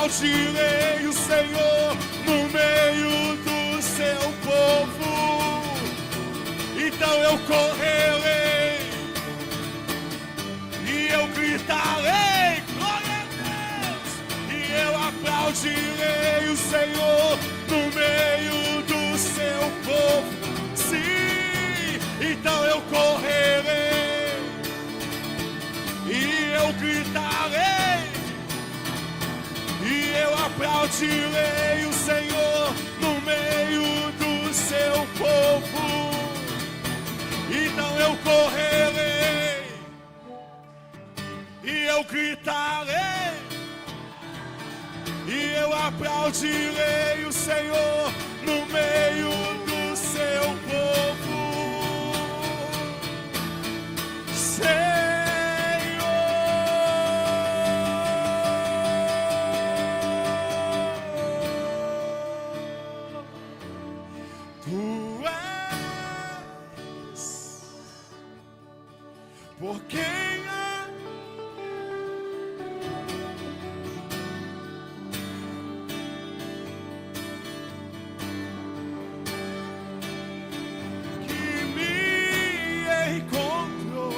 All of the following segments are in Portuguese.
aplaudirei o Senhor no meio do seu povo. Então eu correrei e eu gritarei, glória a Deus, e eu aplaudirei o Senhor no meio do seu povo. Sim, então eu correrei e eu gritarei e eu aplaudirei o Senhor no meio do seu povo. Então eu correrei e eu gritarei e eu aplaudirei o Senhor no meio do seu povo. Por quem é que me encontrou?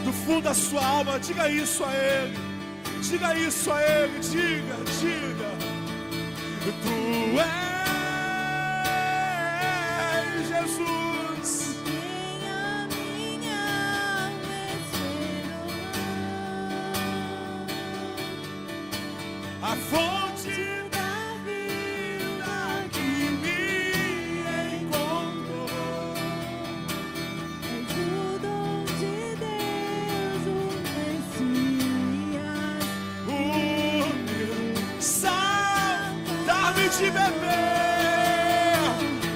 Do fundo da sua alma, diga isso a Ele. Diga isso a Ele, diga. Tu és Jesus, quem a minha alma esperou, a fonte da vida que me encontrou. és o dom de Deus, o Messias, O meu sal, dar-me de beber,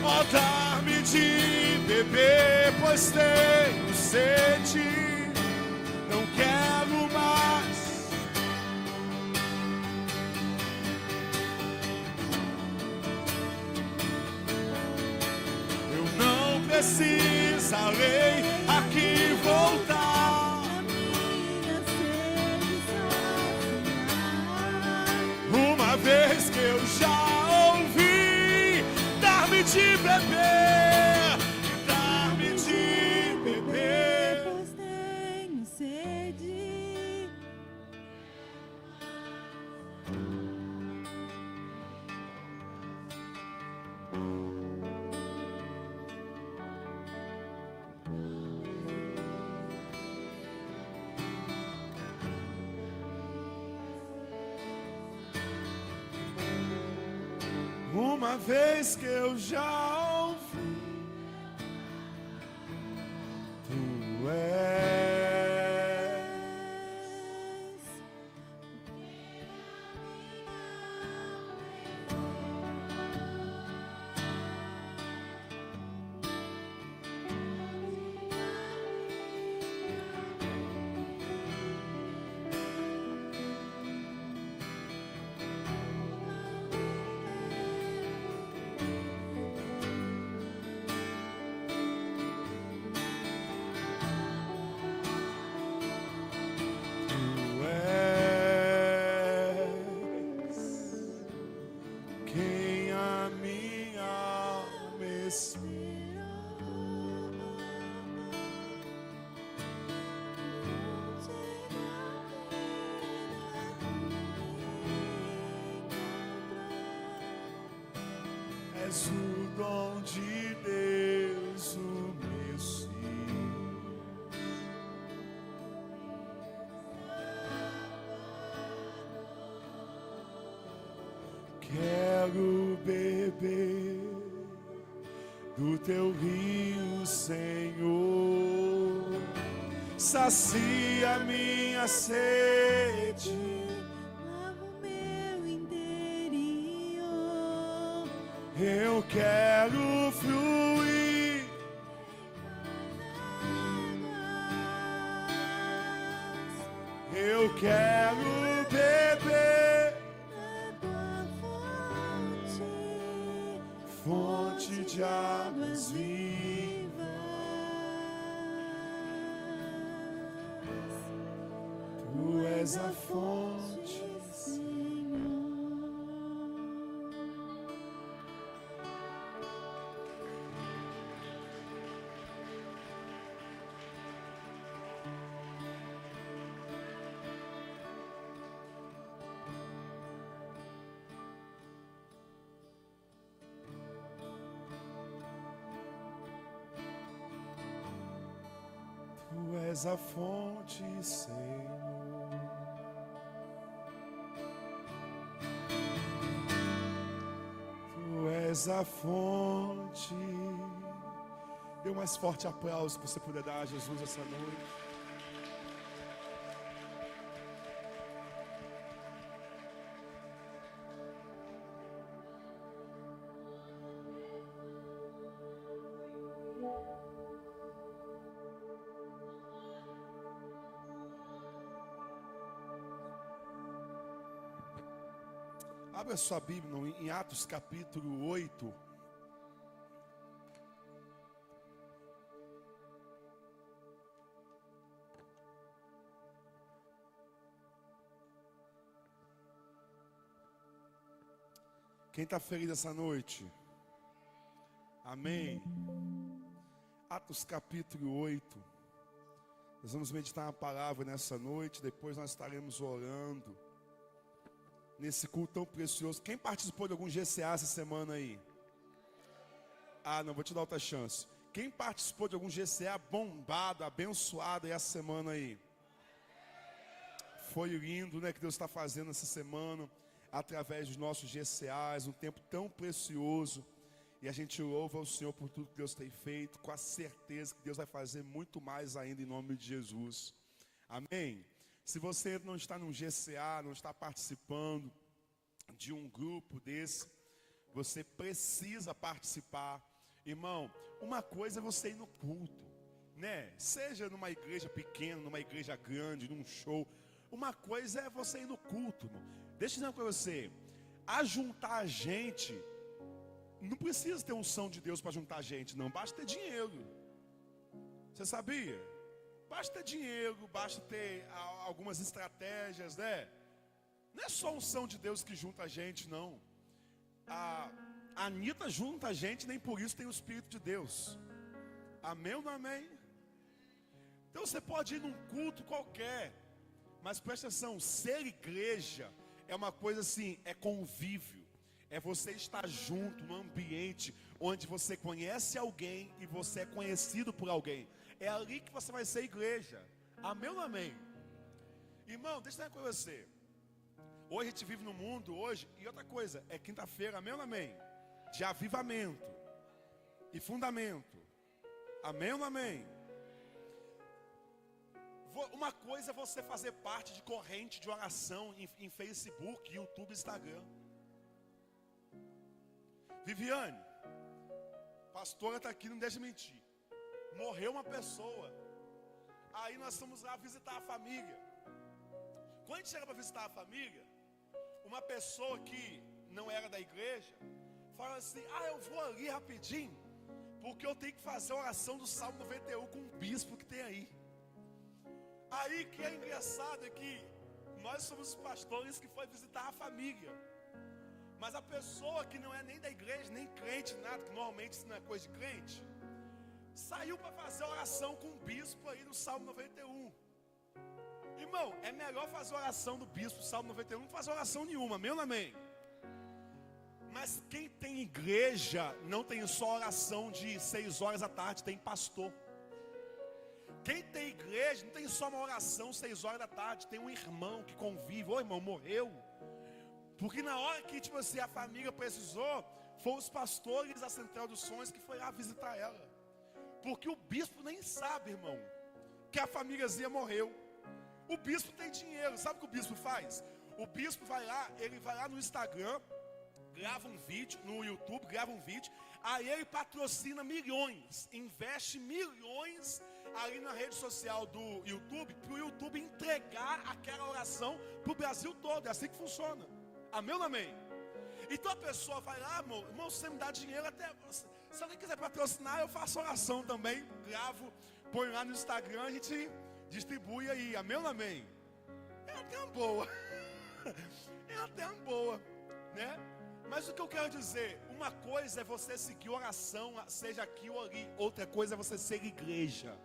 ó, dar-me de beber, pois tenho sede, não quero mais. Eu não precisarei aqui voltar. a minha sede saciar. Uma vez que eu já ouvi, dar-me de beber, dar-me de beber. Pois tenho sede. Uma vez que eu já ouvi, tu és. Tu és quem a minha alma espera. És o dom de Deus, o Messias. Quero beber do teu rio, Senhor. Sacia minha sede. Lava o meu interior. Eu quero fluir. Eu quero beber. Da tua Fonte de águas vivas. és a fonte, Tu és a fonte, Senhor. Tu és a fonte. Dê o mais forte aplauso que você puder dar a Jesus essa noite. Abra sua Bíblia em Atos capítulo 8. Quem está feliz essa noite? Amém. Atos capítulo 8. Nós vamos meditar uma palavra nessa noite. Depois nós estaremos orando nesse culto tão precioso. Quem participou de algum GCA essa semana aí? Ah, não, vou te dar outra chance. Quem participou de algum GCA bombado, abençoado aí essa semana aí? Foi lindo, né, que Deus está fazendo essa semana, através dos nossos GCAs, um tempo tão precioso. E a gente louva ao Senhor por tudo que Deus tem feito, com a certeza que Deus vai fazer muito mais ainda em nome de Jesus. Amém? Se você não está num GCA, não está participando de um grupo desse, você precisa participar. Irmão, uma coisa é você ir no culto, né? Seja numa igreja pequena, numa igreja grande, num show. Uma coisa é você ir no culto, irmão. Deixa eu dizer uma coisa pra você. Ajuntar a gente, não precisa ter unção de Deus para juntar gente, não. Basta ter dinheiro. Você sabia? Basta ter dinheiro, basta ter algumas estratégias, né? Não é só a unção de Deus que junta a gente, não. A Anitta junta a gente, nem por isso tem o Espírito de Deus. Amém ou não amém? Então você pode ir num culto qualquer, mas presta atenção, ser igreja é uma coisa assim, é convívio. É você estar junto num ambiente onde você conhece alguém e você é conhecido por alguém. É ali que você vai ser igreja. Amém ou não amém? Irmão, deixa eu dizer uma coisa pra você. Hoje a gente vive no mundo, hoje, e outra coisa, é quinta-feira, amém ou não amém? De avivamento e fundamento. Amém ou não amém? Uma coisa é você fazer parte de corrente de oração em Facebook, YouTube, Instagram. Viviane, pastora está aqui, não deixa mentir. Morreu uma pessoa. Aí nós fomos lá visitar a família. Quando a gente chega para visitar a família, uma pessoa que não era da igreja fala assim: eu vou ali rapidinho, porque eu tenho que fazer a oração do Salmo 91 com um bispo que tem aí. Aí que é engraçado é que nós somos os pastores que foi visitar a família. Mas a pessoa que não é nem da igreja, nem crente, nada, que normalmente isso não é coisa de crente, saiu para fazer oração com o bispo aí no Salmo 91. Irmão, é melhor fazer oração do bispo, Salmo 91, não fazer oração nenhuma, amém ou não amém? Mas quem tem igreja não tem só oração de 6 horas da tarde, tem pastor. Quem tem igreja não tem só uma oração 6 horas da tarde, tem um irmão que convive. Ô irmão, morreu. Porque na hora que tipo assim, a família precisou, foram os pastores da Central dos Sonhos que foi lá visitar ela. Porque o bispo nem sabe, irmão, que a famíliazinha morreu. O bispo tem dinheiro, sabe o que o bispo faz? O bispo vai lá, ele vai lá no Instagram, grava um vídeo, no YouTube, grava um vídeo, aí ele patrocina milhões, investe milhões ali na rede social do YouTube, para o YouTube entregar aquela oração para o Brasil todo. É assim que funciona. Amém ou não amém? Então a pessoa vai lá, irmão, se você me dá dinheiro, até se alguém quiser patrocinar, eu faço oração também, gravo, põe lá no Instagram, a gente distribui aí. Amém ou não amém? até uma boa. É até uma boa, né? Mas o que eu quero dizer, uma coisa é você seguir oração, seja aqui ou ali. Outra coisa é você ser igreja.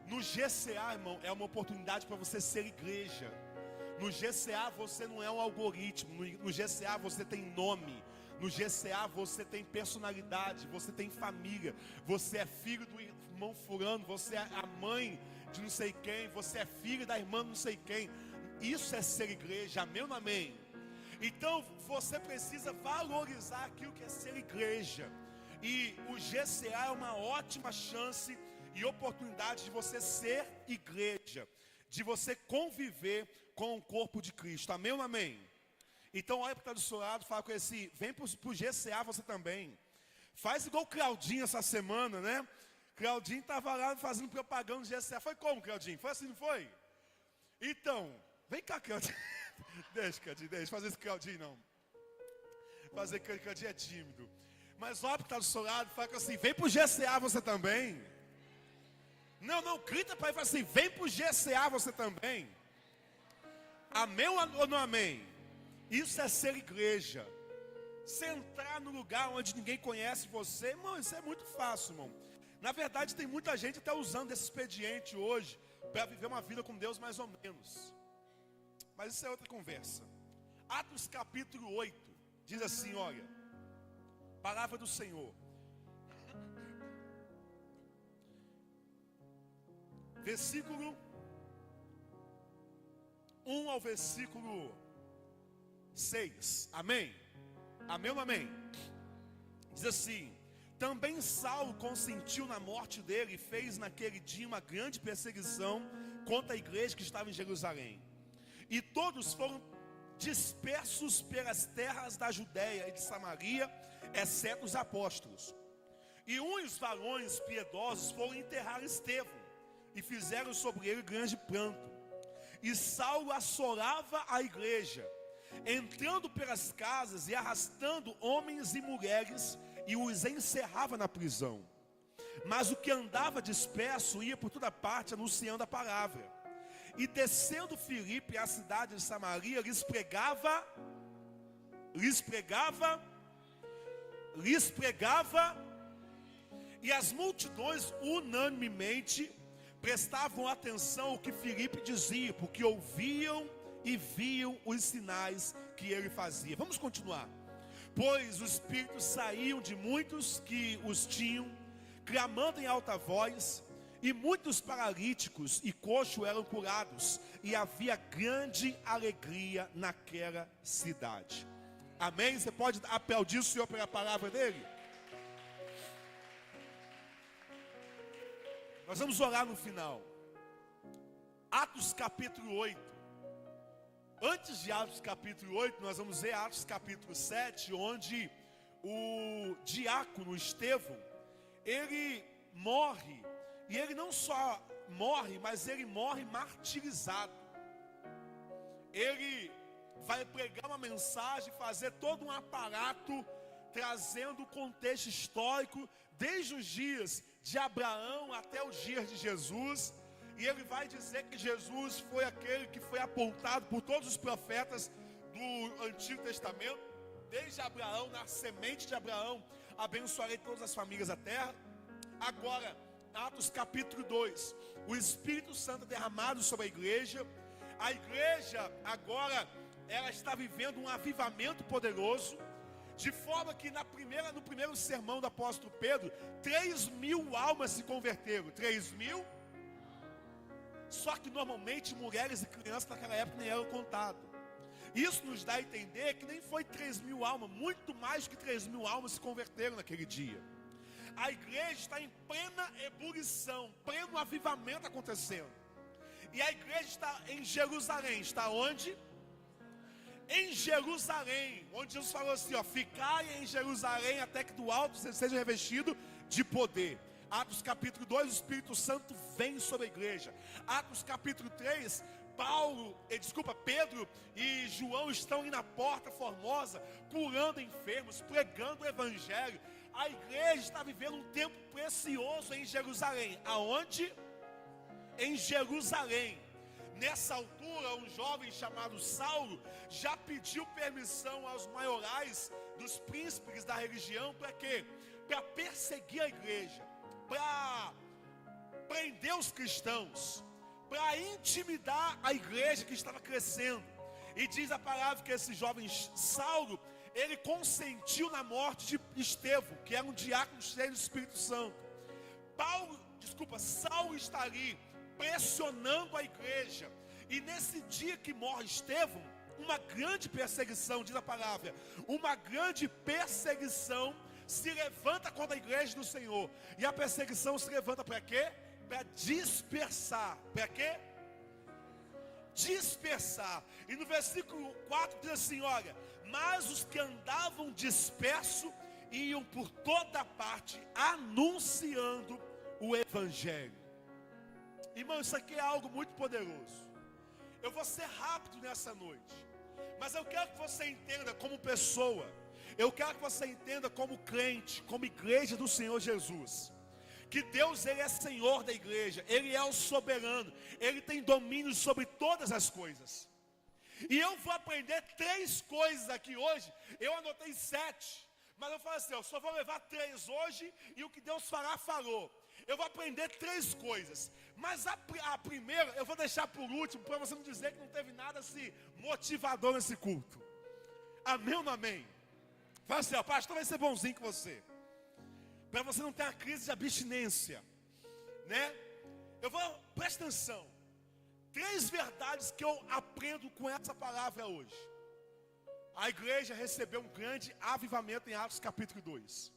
No GCA, irmão, é uma oportunidade para você ser igreja. No GCA você não é um algoritmo. No GCA você tem nome. No GCA você tem personalidade, você tem família. Você é filho do irmão fulano, você é a mãe de não sei quem, você é filho da irmã não sei quem. Isso é ser igreja, amém ou não amém? Então você precisa valorizar aquilo que é ser igreja. E o GCA é uma ótima chance e oportunidade de você ser igreja, de você conviver com o corpo de Cristo, amém ou não amém? Então olha para o que está do seu lado, fala com esse, vem para o GCA você também. Faz igual o Claudinho essa semana, né? Claudinho estava lá fazendo propaganda no GCA. Foi como, Claudinho? Foi assim, não foi? Então, vem cá, Claudinho. Deixa, Claudinho, deixa fazer esse Claudinho não. Fazer Claudinho é tímido. Mas olha para o que está do seu lado, fala assim, vem para o GCA você também. Não, grita para ele e fala assim, vem para o GCA você também. Amém ou não amém? Isso é ser igreja. Você entrar no lugar onde ninguém conhece você, irmão, isso é muito fácil, irmão. Na verdade tem muita gente até usando esse expediente hoje para viver uma vida com Deus mais ou menos. Mas isso é outra conversa. Atos capítulo 8 diz assim, olha, palavra do Senhor. Versículo 1 ao versículo 6, amém? Amém ou não amém? Diz assim, também Saulo consentiu na morte dele e fez naquele dia uma grande perseguição contra a igreja que estava em Jerusalém. E todos foram dispersos pelas terras da Judéia e de Samaria, exceto os apóstolos. E uns varões piedosos foram enterrar Estevão e fizeram sobre ele grande pranto. E Saulo assolava a igreja, entrando pelas casas e arrastando homens e mulheres, e os encerrava na prisão. Mas o que andava disperso ia por toda parte anunciando a palavra. E descendo Filipe à cidade de Samaria, lhes pregava, e as multidões unanimemente prestavam atenção ao que Filipe dizia, porque ouviam e viam os sinais que ele fazia. Vamos continuar. Pois os espíritos saíam de muitos que os tinham, clamando em alta voz, e muitos paralíticos e coxos eram curados, e havia grande alegria naquela cidade. Amém? Você pode aplaudir o Senhor pela palavra dele? Nós vamos orar no final. Atos capítulo 8. Antes de Atos capítulo 8, nós vamos ver Atos capítulo 7, onde o diácono Estevão, ele morre. E ele não só morre, mas ele morre martirizado. Ele vai pregar uma mensagem, fazer todo um aparato, trazendo o contexto histórico, desde os dias de Abraão até os dias de Jesus. E ele vai dizer que Jesus foi aquele que foi apontado por todos os profetas do Antigo Testamento. Desde Abraão, na semente de Abraão, abençoarei todas as famílias da terra. Agora, Atos capítulo 2, o Espírito Santo derramado sobre a igreja. A igreja agora, ela está vivendo um avivamento poderoso, de forma que no primeiro sermão do apóstolo Pedro, 3.000 almas se converteram. 3.000. Só que normalmente mulheres e crianças naquela época nem eram contadas. Isso nos dá a entender que nem foi 3.000 almas, muito mais que 3.000 almas se converteram naquele dia. A igreja está em plena ebulição, pleno avivamento acontecendo. E a igreja está em Jerusalém. Está onde? Em Jerusalém, onde Jesus falou assim, ó, ficai em Jerusalém até que do alto você seja revestido de poder. Atos capítulo 2, o Espírito Santo vem sobre a igreja. Atos capítulo 3, Pedro e João estão aí na Porta Formosa, curando enfermos, pregando o evangelho. A igreja está vivendo um tempo precioso em Jerusalém. Aonde? Em Jerusalém. Nessa altura, um jovem chamado Saulo já pediu permissão aos maiorais dos príncipes da religião para quê? Para perseguir a igreja, para prender os cristãos, para intimidar a igreja que estava crescendo. E diz a palavra que esse jovem Saulo, ele consentiu na morte de Estevão, que era um diácono cheio do Espírito Santo. Saulo está ali pressionando a igreja. E nesse dia que morre Estevão, uma grande perseguição, diz a palavra, uma grande perseguição se levanta contra a igreja do Senhor. E a perseguição se levanta para quê? Para dispersar. Para quê? Dispersar. E no versículo 4 diz assim, olha, mas os que andavam dispersos iam por toda parte anunciando o evangelho. Irmão, isso aqui é algo muito poderoso. Eu vou ser rápido nessa noite, mas eu quero que você entenda como pessoa, eu quero que você entenda como crente, como igreja do Senhor Jesus, que Deus, Ele é Senhor da igreja, Ele é o soberano, Ele tem domínio sobre todas as coisas. E eu vou aprender 3 coisas aqui hoje. Eu anotei 7, mas eu falei assim, eu só vou levar 3 hoje, e o que Deus fará, falou. Eu vou aprender 3 coisas, mas a primeira eu vou deixar por último, para você não dizer que não teve nada assim motivador nesse culto. Amém ou não amém? Fala assim, ó, pastor vai ser bonzinho com você, para você não ter uma crise de abstinência, né? Presta atenção, 3 verdades que eu aprendo com essa palavra hoje. A igreja recebeu um grande avivamento em Atos capítulo 2.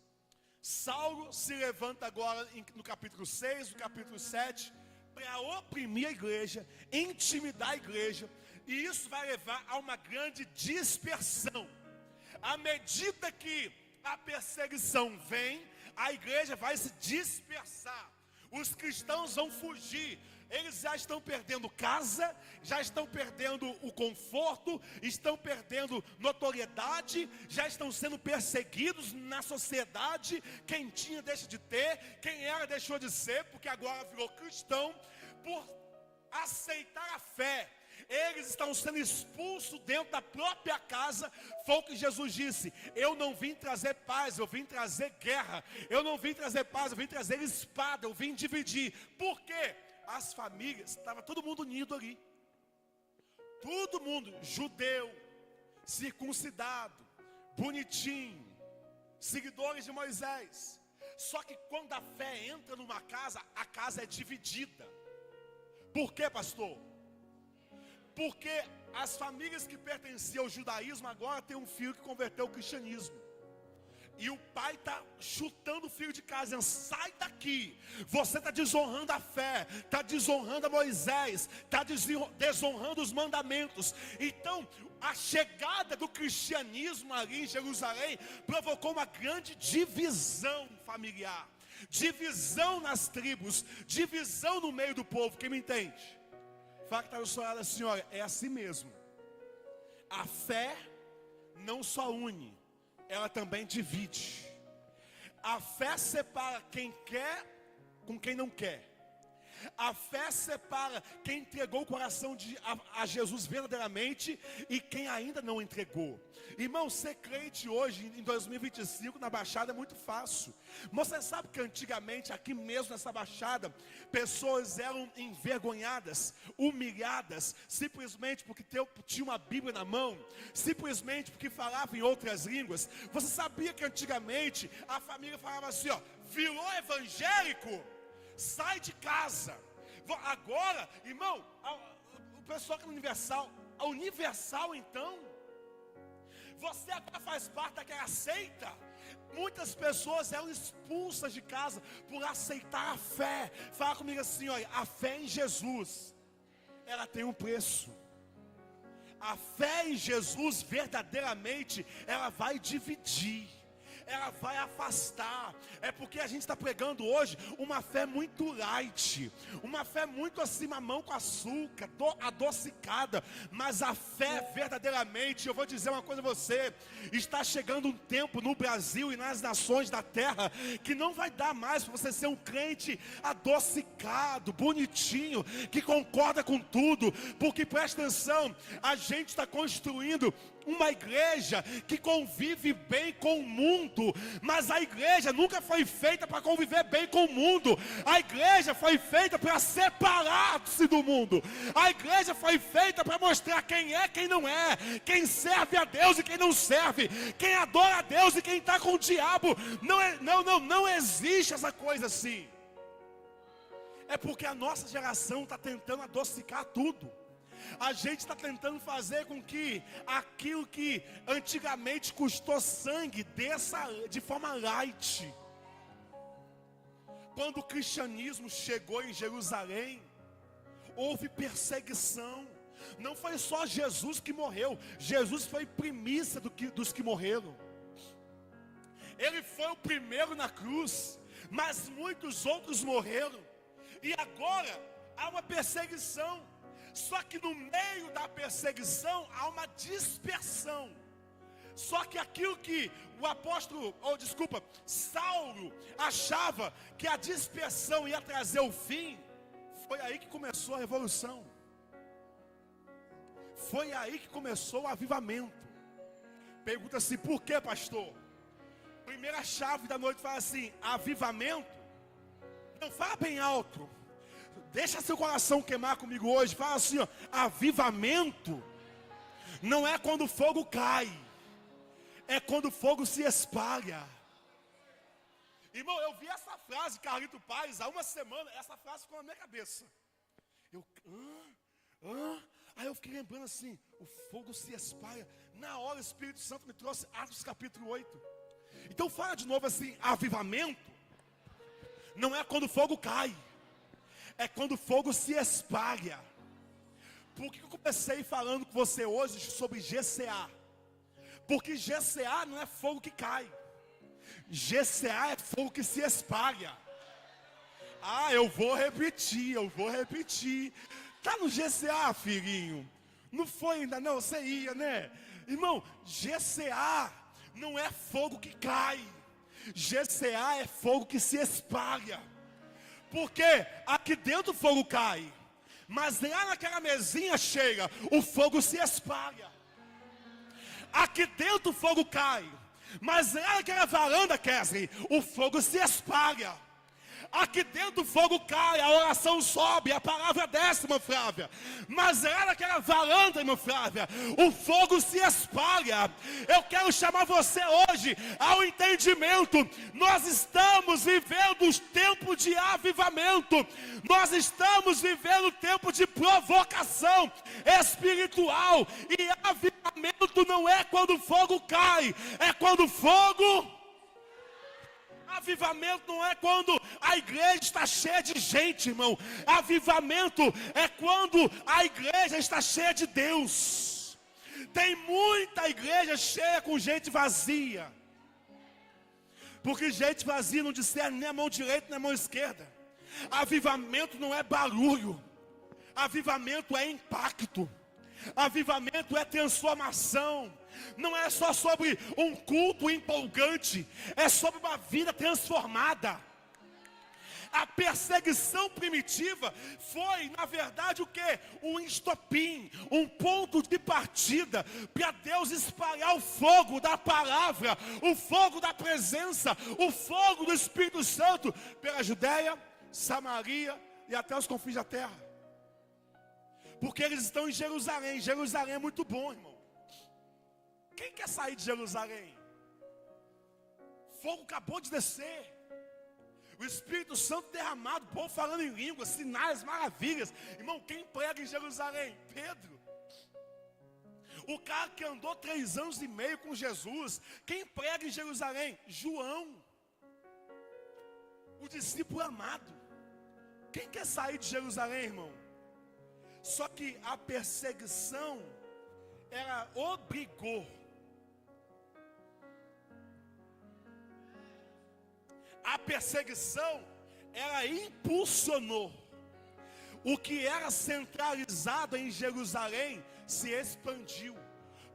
Saulo se levanta agora no capítulo 6, no capítulo 7, para oprimir a igreja, intimidar a igreja, e isso vai levar a uma grande dispersão. À medida que a perseguição vem, a igreja vai se dispersar, os cristãos vão fugir. Eles já estão perdendo casa, já estão perdendo o conforto, estão perdendo notoriedade, já estão sendo perseguidos na sociedade. Quem tinha deixa de ter, quem era deixou de ser, porque agora virou cristão por aceitar a fé. Eles estão sendo expulsos dentro da própria casa. Foi o que Jesus disse, eu não vim trazer paz, eu vim trazer guerra. Eu não vim trazer paz, eu vim trazer espada, eu vim dividir. Por quê? As famílias, estava todo mundo unido ali. Todo mundo, judeu, circuncidado, bonitinho, seguidores de Moisés. Só que quando a fé entra numa casa, a casa é dividida. Por quê, pastor? Porque as famílias que pertenciam ao judaísmo agora tem um filho que converteu ao cristianismo. E o pai está chutando o filho de casa, dizendo, sai daqui, você está desonrando a fé, está desonrando a Moisés, está desonrando os mandamentos. Então, a chegada do cristianismo ali em Jerusalém provocou uma grande divisão familiar, divisão nas tribos, divisão no meio do povo. Quem me entende? Fala que está no seu lado assim, olha, é assim mesmo. A fé não só une, ela também divide. A fé separa quem quer com quem não quer. A fé separa quem entregou o coração a Jesus verdadeiramente e quem ainda não entregou. Irmão, ser crente hoje, em 2025, na Baixada é muito fácil. Mas você sabe que antigamente, aqui mesmo nessa Baixada, pessoas eram envergonhadas, humilhadas, simplesmente porque tinha uma Bíblia na mão, simplesmente porque falava em outras línguas. Você sabia que antigamente a família falava assim, ó, virou evangélico? Sai de casa. Agora, irmão, o pessoal que é Universal, a Universal então, você agora faz parte daquela seita. Muitas pessoas eram expulsas de casa por aceitar a fé. Fala comigo assim, olha, a fé em Jesus, ela tem um preço. A fé em Jesus verdadeiramente, ela vai dividir. ela vai afastar. É porque a gente está pregando hoje uma fé muito light, uma fé muito assim, mamão com açúcar, adocicada. Mas a fé verdadeiramente, eu vou dizer uma coisa a você, está chegando um tempo no Brasil e nas nações da terra, que não vai dar mais para você ser um crente adocicado, bonitinho, que concorda com tudo. Porque presta atenção, a gente está construindo uma igreja que convive bem com o mundo, mas a igreja nunca foi feita para conviver bem com o mundo. A igreja foi feita para separar-se do mundo. A igreja foi feita para mostrar quem é, quem não é, quem serve a Deus e quem não serve, quem adora a Deus e quem está com o diabo. Não existe essa coisa assim. É porque a nossa geração está tentando adocicar tudo. A gente está tentando fazer com que aquilo que antigamente custou sangue desça de forma light. Quando o cristianismo chegou em Jerusalém, houve perseguição. Não foi só Jesus que morreu, Jesus foi primícia dos que morreram. Ele foi o primeiro na cruz, mas muitos outros morreram. E agora há uma perseguição. Só que no meio da perseguição há uma dispersão. Só que aquilo que Saulo achava que a dispersão ia trazer o fim, foi aí que começou a revolução. Foi aí que começou o avivamento. Pergunta-se, por que, pastor? Primeira chave da noite fala assim, avivamento. Não fala bem alto. Deixa seu coração queimar comigo hoje. Fala assim, ó, avivamento não é quando o fogo cai, é quando o fogo se espalha. Irmão, eu vi essa frase, Carlito Paz, há uma semana. Essa frase ficou na minha cabeça. Aí eu fiquei lembrando assim, o fogo se espalha. Na hora o Espírito Santo me trouxe Atos capítulo 8. Então fala de novo assim, avivamento não é quando o fogo cai, é quando o fogo se espalha. Por que eu comecei falando com você hoje sobre GCA? Porque GCA não é fogo que cai, GCA é fogo que se espalha. Eu vou repetir. Tá no GCA, filhinho? Não foi ainda não, você ia, né? Irmão, GCA não é fogo que cai, GCA é fogo que se espalha. Porque aqui dentro o fogo cai, mas lá naquela mesinha cheia, o fogo se espalha. Aqui dentro o fogo cai, mas lá naquela varanda, Kesley, o fogo se espalha. Aqui dentro o fogo cai, a oração sobe, a palavra desce, irmã Flávia. Mas lá naquela varanda, irmã Flávia, o fogo se espalha. Eu quero chamar você hoje ao entendimento. Nós estamos vivendo os tempos de avivamento. Nós estamos vivendo o tempo de provocação espiritual. E avivamento não é quando o fogo cai, é quando o fogo... Avivamento não é quando a igreja está cheia de gente, irmão. Avivamento é quando a igreja está cheia de Deus. Tem muita igreja cheia com gente vazia. Porque gente vazia não discerne nem a mão direita nem a mão esquerda. Avivamento não é barulho. Avivamento é impacto. Avivamento é transformação. Não é só sobre um culto empolgante, é sobre uma vida transformada. A perseguição primitiva foi, na verdade, o quê? Um estopim, um ponto de partida para Deus espalhar o fogo da palavra, o fogo da presença, o fogo do Espírito Santo pela Judeia, Samaria e até os confins da terra. Porque eles estão em Jerusalém. Jerusalém é muito bom, irmão. Quem quer sair de Jerusalém? Fogo acabou de descer. O Espírito Santo derramado, o povo falando em línguas, sinais, maravilhas. Irmão, quem prega em Jerusalém? Pedro. O cara que andou 3 anos e meio com Jesus. Quem prega em Jerusalém? João. O discípulo amado. Quem quer sair de Jerusalém, irmão? Só que a perseguição, ela obrigou A perseguição, ela impulsionou. O que era centralizado em Jerusalém se expandiu.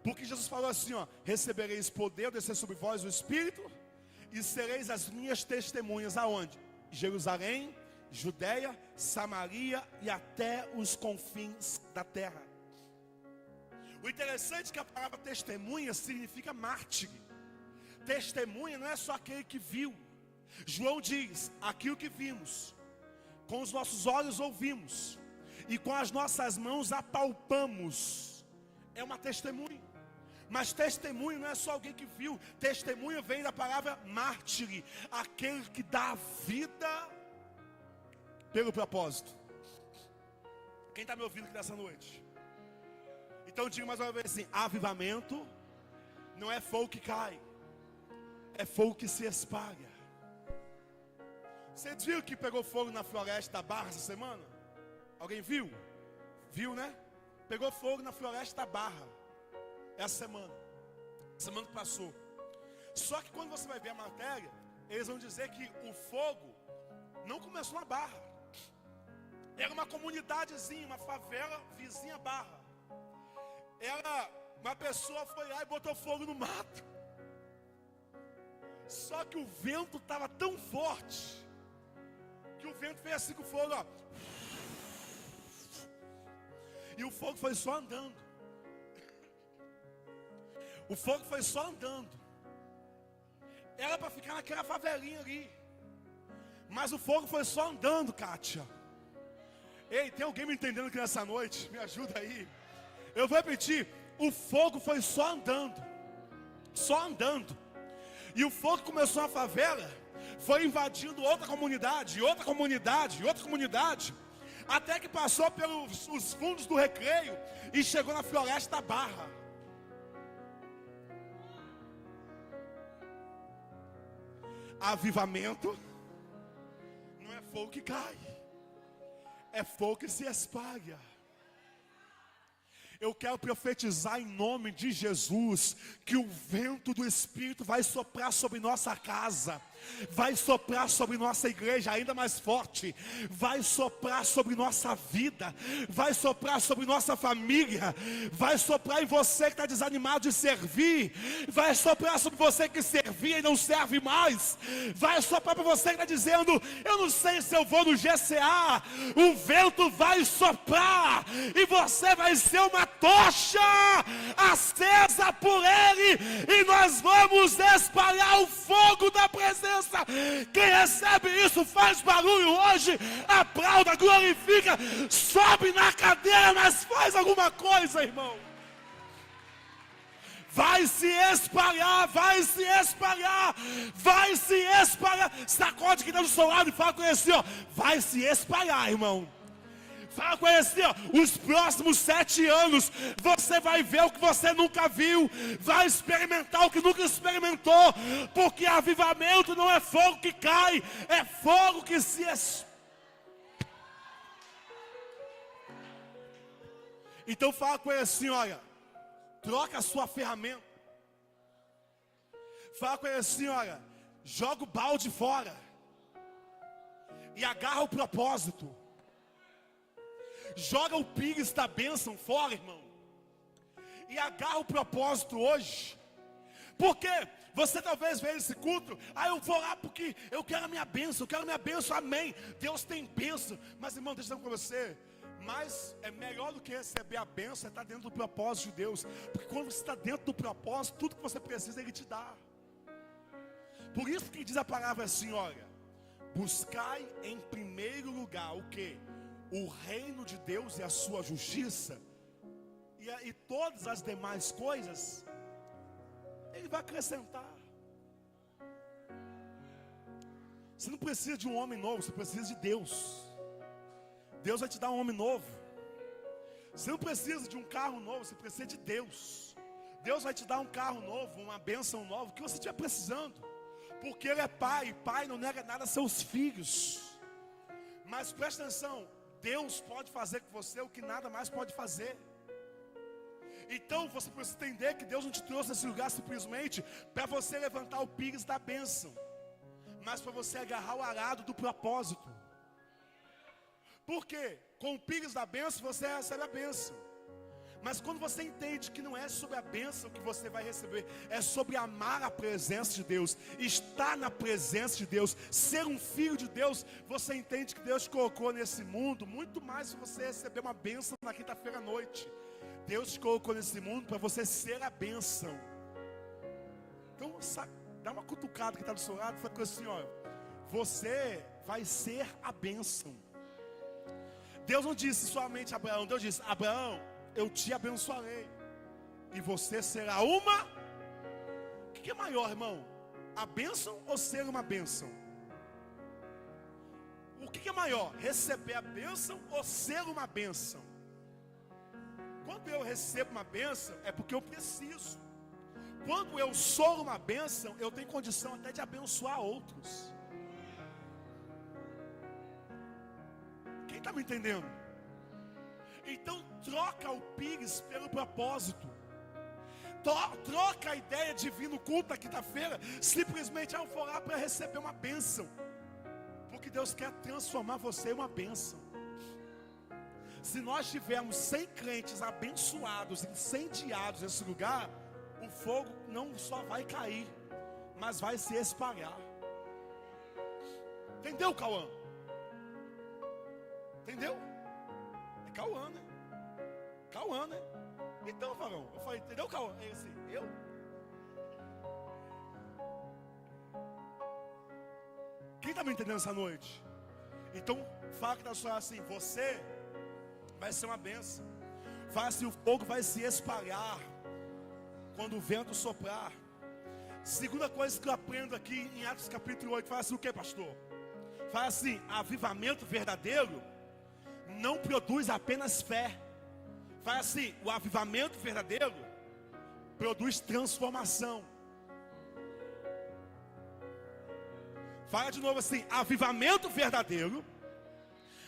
Porque Jesus falou assim, ó: recebereis poder, descer sobre vós o Espírito, e sereis as minhas testemunhas. Aonde? Jerusalém, Judeia, Samaria e até os confins da terra. O interessante é que a palavra testemunha significa mártir. Testemunha não é só aquele que viu. João diz: aquilo que vimos, com os nossos olhos ouvimos, e com as nossas mãos apalpamos, é uma testemunha. Mas testemunho não é só alguém que viu. Testemunho vem da palavra mártir, aquele que dá a vida pelo propósito. Quem está me ouvindo aqui nessa noite? Então diga mais uma vez assim: avivamento não é fogo que cai, é fogo que se espalha. Vocês viram que pegou fogo na floresta da Barra essa semana? Alguém viu? Viu, né? Pegou fogo na floresta da Barra essa semana que passou. Só que quando você vai ver a matéria, eles vão dizer que o fogo não começou na Barra. Era uma comunidadezinha, uma favela vizinha à Barra. Uma pessoa foi lá e botou fogo no mato. Só que o vento estava tão forte que o vento fez assim com o fogo, ó. E o fogo foi só andando. O fogo foi só andando. Era para ficar naquela favelinha ali. Mas o fogo foi só andando, Kátia. Ei, tem alguém me entendendo aqui nessa noite? Me ajuda aí. Eu vou repetir. O fogo foi só andando. Só andando. E o fogo começou na favela, foi invadindo outra comunidade, outra comunidade, outra comunidade, até que passou pelos os fundos do Recreio e chegou na floresta da Barra. Avivamento não é fogo que cai, é fogo que se espalha. Eu quero profetizar em nome de Jesus que o vento do Espírito vai soprar sobre nossa casa, vai soprar sobre nossa igreja ainda mais forte, vai soprar sobre nossa vida, vai soprar sobre nossa família, vai soprar em você que está desanimado de servir, vai soprar sobre você que servia e não serve mais, vai soprar para você que está dizendo: eu não sei se eu vou no GCA. O vento vai soprar e você vai ser uma tocha acesa por ele, e nós vamos espalhar o fogo da presença. Quem recebe isso faz barulho hoje, aplauda, glorifica, sobe na cadeira, mas faz alguma coisa, irmão. Vai se espalhar, vai se espalhar, vai se espalhar. Sacode que está do seu lado e fala com ele assim, ó: vai se espalhar, irmão. Fala com ele assim, ó: os próximos 7 anos você vai ver o que você nunca viu, vai experimentar o que nunca experimentou, porque avivamento não é fogo que cai, é fogo que se espalha. Então fala com ele assim, olha, troca a sua ferramenta. Fala com ele assim, olha, joga o balde fora e agarra o propósito. Joga o pires da bênção fora, irmão, e agarra o propósito hoje. Porque você talvez veja esse culto: eu vou lá porque eu quero a minha bênção, amém. Deus tem bênção. Mas, irmão, deixa eu dizer para você, mas é melhor do que receber a bênção é estar dentro do propósito de Deus. Porque quando você está dentro do propósito, tudo que você precisa Ele te dá. Por isso que diz a palavra assim, olha: buscai em primeiro lugar o quê? O reino de Deus e a sua justiça, e todas as demais coisas Ele vai acrescentar. Você não precisa de um homem novo, você precisa de Deus. Deus vai te dar um homem novo. Você não precisa de um carro novo, você precisa de Deus. Deus vai te dar um carro novo, uma bênção nova, o que você estiver precisando. Porque Ele é Pai, e Pai não nega nada a seus filhos. Mas presta atenção, Deus pode fazer com você o que nada mais pode fazer. Então você precisa entender que Deus não te trouxe nesse lugar simplesmente para você levantar o pires da bênção, mas para você agarrar o arado do propósito. Por quê? Com o pires da bênção você recebe a bênção. Mas quando você entende que não é sobre a bênção que você vai receber, é sobre amar a presença de Deus, estar na presença de Deus, ser um filho de Deus, você entende que Deus te colocou nesse mundo, muito mais se você receber uma bênção na quinta-feira à noite. Deus te colocou nesse mundo para você ser a bênção. Então, dá uma cutucada que está do seu lado e fala assim, ó, você vai ser a bênção. Deus não disse somente a Abraão, Deus disse, Abraão, eu te abençoarei, e você será uma. O que é maior, irmão? A bênção ou ser uma bênção? O que é maior? Receber a bênção ou ser uma bênção? Quando eu recebo uma bênção, é porque eu preciso. Quando eu sou uma bênção, eu tenho condição até de abençoar outros. Quem está me entendendo? Então troca o pires pelo propósito. Troca a ideia de vir no culto da quinta-feira simplesmente ao for lá para receber uma bênção. Porque Deus quer transformar você em uma bênção. Se nós tivermos 100 crentes abençoados, incendiados nesse lugar, o fogo não só vai cair, mas vai se espalhar. Entendeu, Cauã? Entendeu? É Cauã, né? Cauã, né? Então, Varão, eu falei, entendeu, Cauã? Ele assim, eu? Quem está me entendendo essa noite? Então, fala que está só assim, você vai ser uma bênção. Fala assim, o fogo vai se espalhar quando o vento soprar. Segunda coisa que eu aprendo aqui em Atos capítulo 8, fala assim, o que, pastor? Fala assim, avivamento verdadeiro não produz apenas fé. Fala assim, o avivamento verdadeiro produz transformação. Fala de novo assim, avivamento verdadeiro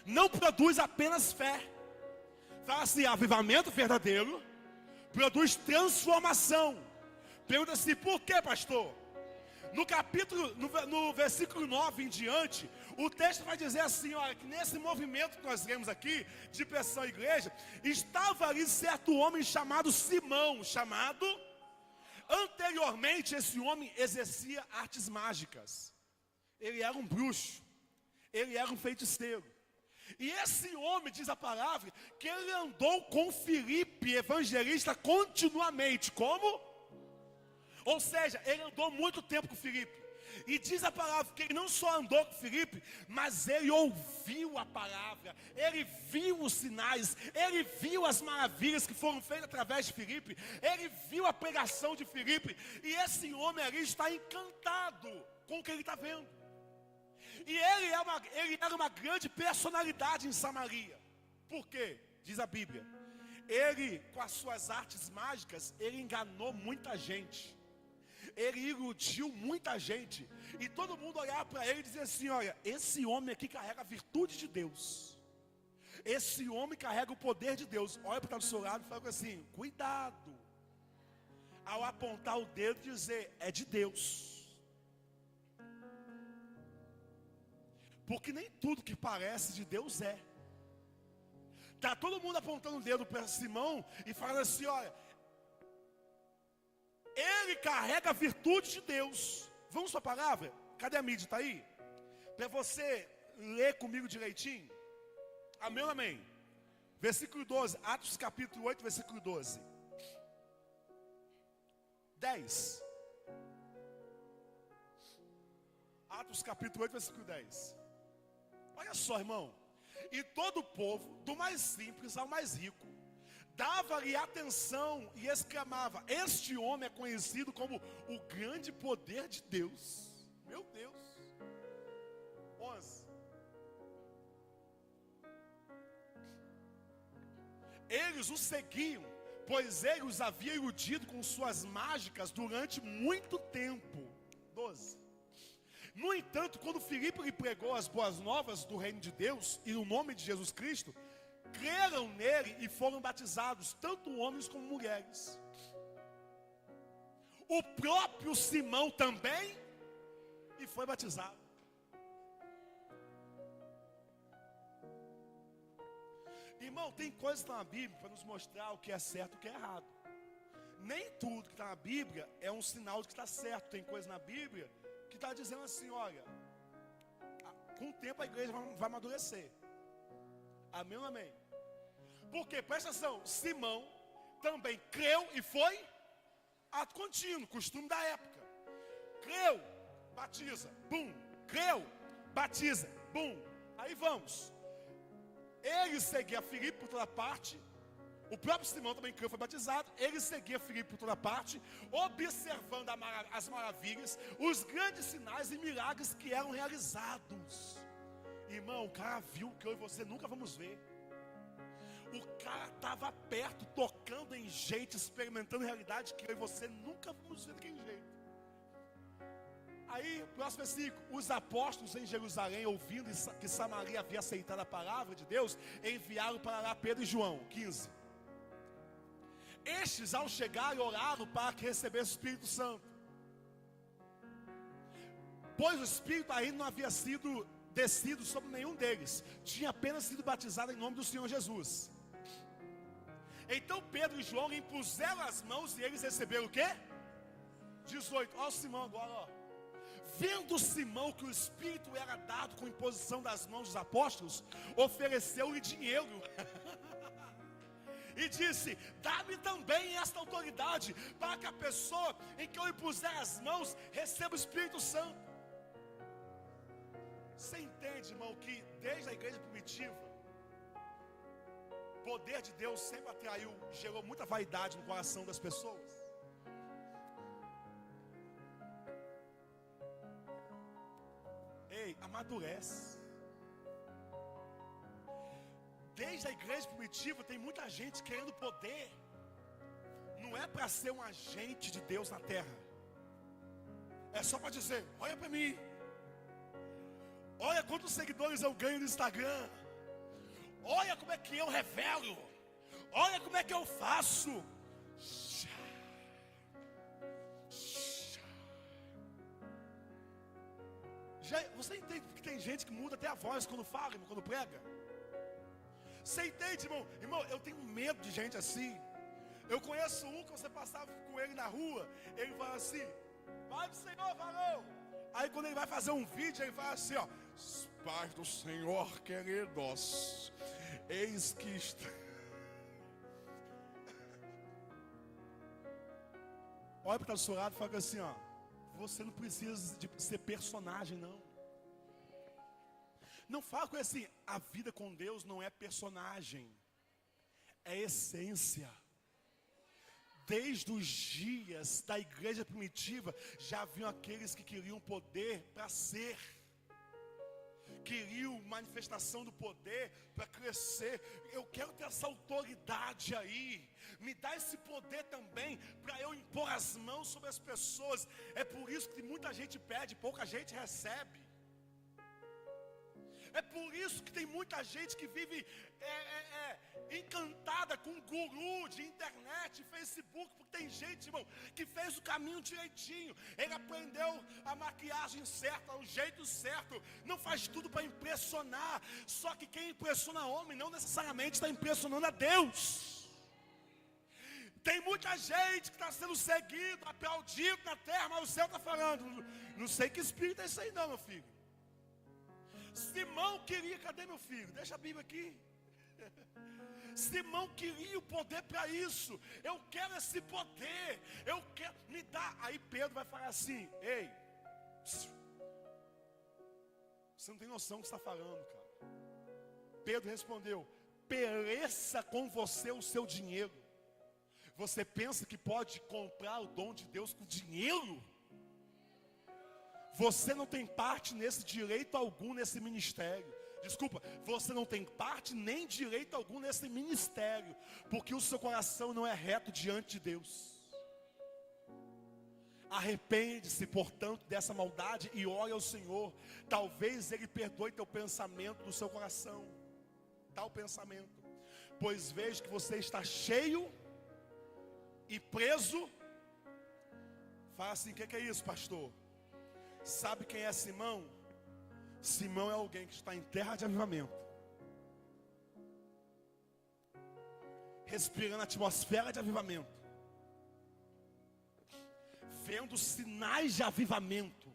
não produz apenas fé. Fala assim, avivamento verdadeiro produz transformação. Pergunta assim, por que, pastor? No capítulo, no versículo 9 em diante, o texto vai dizer assim, olha, que nesse movimento que nós vemos aqui, de pressão à igreja, estava ali certo homem chamado Simão, anteriormente esse homem exercia artes mágicas. Ele era um bruxo, ele era um feiticeiro. E esse homem, diz a palavra, que ele andou com Filipe, evangelista, continuamente, como? Ou seja, ele andou muito tempo com Filipe. E diz a palavra que ele não só andou com Filipe, mas ele ouviu a palavra, ele viu os sinais, ele viu as maravilhas que foram feitas através de Filipe, ele viu a pregação de Filipe, e esse homem ali está encantado com o que ele está vendo. E ele era uma grande personalidade em Samaria. Por quê? Diz a Bíblia. Ele, com as suas artes mágicas, ele enganou muita gente. Ele iludiu muita gente. E todo mundo olhava para ele e dizia assim, olha, esse homem aqui carrega a virtude de Deus. Esse homem carrega o poder de Deus. Olha para o seu lado e fala assim, cuidado. Ao apontar o dedo e dizer, é de Deus. Porque nem tudo que parece de Deus é. Está todo mundo apontando o dedo para Simão e falando assim, olha, ele carrega a virtude de Deus. Vamos para a palavra? Cadê a mídia? Está aí? Para você ler comigo direitinho. Amém ou amém? Versículo 12, Atos capítulo 8, versículo 12. 10. Atos capítulo 8, versículo 10. Olha só, irmão. E todo o povo, do mais simples ao mais rico, dava-lhe atenção e exclamava, este homem é conhecido como o grande poder de Deus. Meu Deus. 11. Eles o seguiam, pois ele os havia iludido com suas mágicas durante muito tempo. 12. No entanto, quando Filipe lhe pregou as boas novas do reino de Deus e no nome de Jesus Cristo, creram nele e foram batizados, tanto homens como mulheres. O próprio Simão também e foi batizado. Irmão, tem coisas que estão na Bíblia para nos mostrar o que é certo e o que é errado. Nem tudo que está na Bíblia é um sinal de que está certo. Tem coisa na Bíblia que está dizendo assim, olha, com o tempo a igreja vai amadurecer. Amém ou amém? Porque, presta atenção, Simão também creu e foi ato contínuo, costume da época. Creu, batiza, bum. Creu, batiza, bum. Aí vamos. Ele seguia Filipe por toda parte. O próprio Simão também creu, foi batizado. Ele seguia Filipe por toda parte, observando as maravilhas, os grandes sinais e milagres que eram realizados. Irmão, o cara viu que eu e você nunca vamos ver. O cara estava perto, tocando em jeito, experimentando realidade que eu e você nunca vamos ver daquele jeito. Aí, próximo versículo, os apóstolos em Jerusalém, ouvindo que Samaria havia aceitado a palavra de Deus, enviaram para lá Pedro e João. 15. Estes, ao chegar, oraram para que recebesse o Espírito Santo, pois o Espírito ainda não havia sido descido sobre nenhum deles, tinha apenas sido batizado em nome do Senhor Jesus. Então Pedro e João impuseram as mãos e eles receberam o quê? 18, olha o Simão agora, ó. Vendo Simão que o Espírito era dado com imposição das mãos dos apóstolos, ofereceu-lhe dinheiro e disse, dá-me também esta autoridade, para que a pessoa em que eu impuser as mãos receba o Espírito Santo. Você entende, irmão, que desde a igreja primitiva, o poder de Deus sempre atraiu, gerou muita vaidade no coração das pessoas. Ei, amadurece. Desde a igreja primitiva tem muita gente querendo poder. Não é para ser um agente de Deus na terra. É só para dizer, olha para mim. Olha quantos seguidores eu ganho no Instagram. Olha como é que eu revelo. Olha como é que eu faço. Você entende que tem gente que muda até a voz quando fala, quando prega? Você entende, irmão? Irmão, eu tenho medo de gente assim. Eu conheço um que você passava com ele na rua, ele fala assim, Pai do Senhor, valeu. Aí quando ele vai fazer um vídeo, ele fala assim, ó, Paz do Senhor, queridos, eis que está... Olha para o seu lado e fala assim, ó, você não precisa de ser personagem, não. Não fala com ele assim, a vida com Deus não é personagem, é essência. Desde os dias da igreja primitiva, já haviam aqueles que queriam poder para ser, queriam manifestação do poder para crescer. Eu quero ter essa autoridade aí, me dá esse poder também, para eu impor as mãos sobre as pessoas. É por isso que muita gente pede, pouca gente recebe. É por isso que tem muita gente que vive encantada com guru de internet, Facebook, porque tem gente, irmão, que fez o caminho direitinho. Ele aprendeu a maquiagem certa, o jeito certo, não faz tudo para impressionar. Só que quem impressiona homem não necessariamente está impressionando a Deus. Tem muita gente que está sendo seguido, aplaudido na terra, mas o céu está falando, não sei que espírito é isso aí não, meu filho. Simão queria, cadê meu filho? Deixa a Bíblia aqui. Simão queria o poder para isso. Eu quero esse poder. Eu quero, me dá. Aí Pedro vai falar assim, ei, você não tem noção do que você está falando, cara. Pedro respondeu, pereça com você o seu dinheiro. Você pensa que pode comprar o dom de Deus com dinheiro? Você não tem parte nesse direito algum nesse ministério. Desculpa, você não tem parte nem direito algum nesse ministério, porque o seu coração não é reto diante de Deus. Arrepende-se, portanto, dessa maldade e ore ao Senhor. Talvez Ele perdoe teu pensamento do seu coração. Tal pensamento. Pois vejo que você está cheio e preso. Fala assim, o que é isso, pastor? Sabe quem é Simão? Simão é alguém que está em terra de avivamento. respirando a atmosfera de avivamento, vendo sinais de avivamento.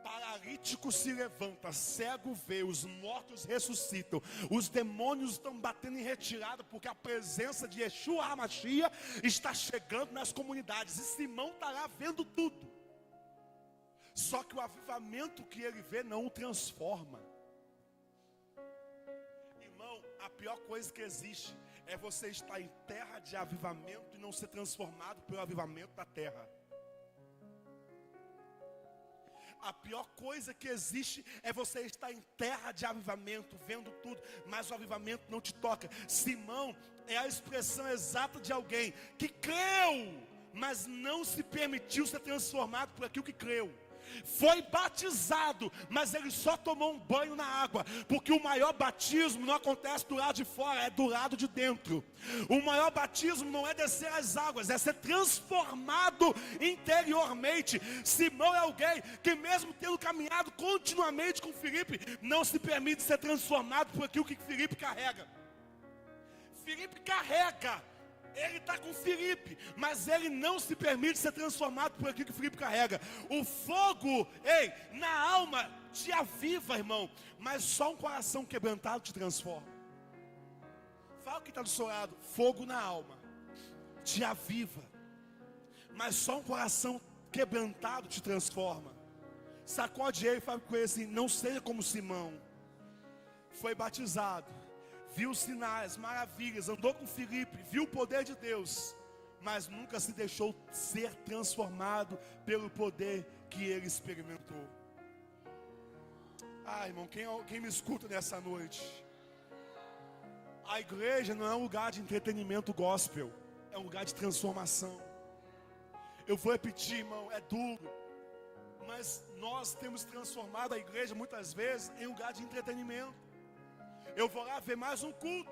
Paralítico se levanta, cego vê, os mortos ressuscitam, os demônios estão batendo em retirada, porque a presença de Yeshua HaMashiach está chegando nas comunidades, e Simão está lá vendo tudo. Só que o avivamento que ele vê não o transforma. Irmão, a pior coisa que existe é você estar em terra de avivamento e não ser transformado pelo avivamento da terra. A pior coisa que existe é você estar em terra de avivamento, vendo tudo, mas o avivamento não te toca. Simão é a expressão exata de alguém que creu, mas não se permitiu ser transformado por aquilo que creu. Foi batizado, mas ele só tomou um banho na água, porque o maior batismo não acontece do lado de fora, é do lado de dentro. O maior batismo não é descer as águas, é ser transformado interiormente. Simão é alguém que, mesmo tendo caminhado continuamente com Filipe, não se permite ser transformado por aquilo que Filipe carrega. Filipe carrega, ele está com Filipe, mas ele não se permite ser transformado por aquilo que Filipe carrega. O fogo, na alma te aviva, irmão, mas só um coração quebrantado te transforma. Fala o que está do seu lado: fogo na alma te aviva, mas só um coração quebrantado te transforma. Sacode ele e fala com ele assim: não seja como Simão, foi batizado, viu sinais, maravilhas, andou com Filipe, viu o poder de Deus, mas nunca se deixou ser transformado pelo poder que ele experimentou. Irmão, quem me escuta nessa noite? A igreja não é um lugar de entretenimento gospel, é um lugar de transformação. Eu vou repetir, irmão, é duro, mas nós temos transformado a igreja muitas vezes em lugar de entretenimento. Eu vou lá ver mais um culto,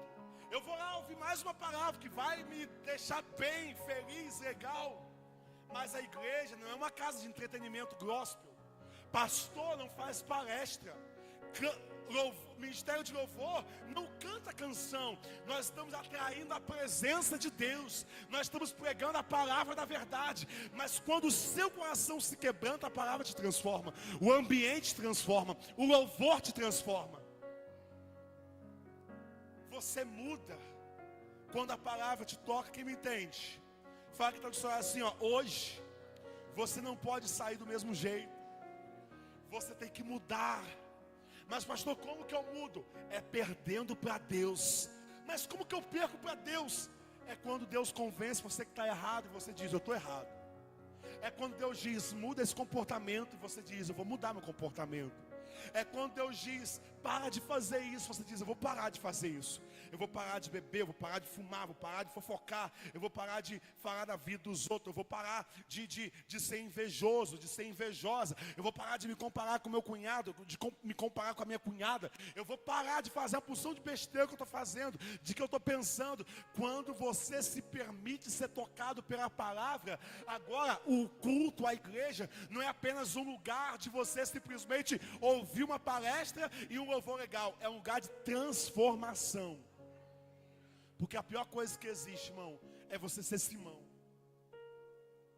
eu vou lá ouvir mais uma palavra que vai me deixar bem, feliz, legal. Mas a igreja não é uma casa de entretenimento gospel. Pastor não faz palestra, ministério de louvor não canta canção. Nós estamos atraindo a presença de Deus, nós estamos pregando a palavra da verdade. Mas quando o seu coração se quebranta, a palavra te transforma, o ambiente te transforma, o louvor te transforma. Você muda quando a palavra te toca. Quem me entende? Fala que está do seu lado assim, hoje você não pode sair do mesmo jeito, você tem que mudar. Mas pastor, como que eu mudo? É perdendo para Deus. Mas como que eu perco para Deus? É quando Deus convence você que está errado e você diz: eu estou errado. É quando Deus diz: muda esse comportamento, e você diz: eu vou mudar meu comportamento. É quando Deus diz: para de fazer isso, você diz: eu vou parar de fazer isso. Eu vou parar de beber, eu vou parar de fumar, vou parar de fofocar, eu vou parar de falar da vida dos outros, eu vou parar de ser invejoso, de ser invejosa, eu vou parar de me comparar com meu cunhado, de me comparar com a minha cunhada, eu vou parar de fazer a porção de besteira que eu estou fazendo, de que eu estou pensando. Quando você se permite ser tocado pela palavra, agora o culto, a igreja, não é apenas um lugar de você simplesmente ouvir uma palestra e um louvor legal, é um lugar de transformação. Porque a pior coisa que existe, irmão, é você ser Simão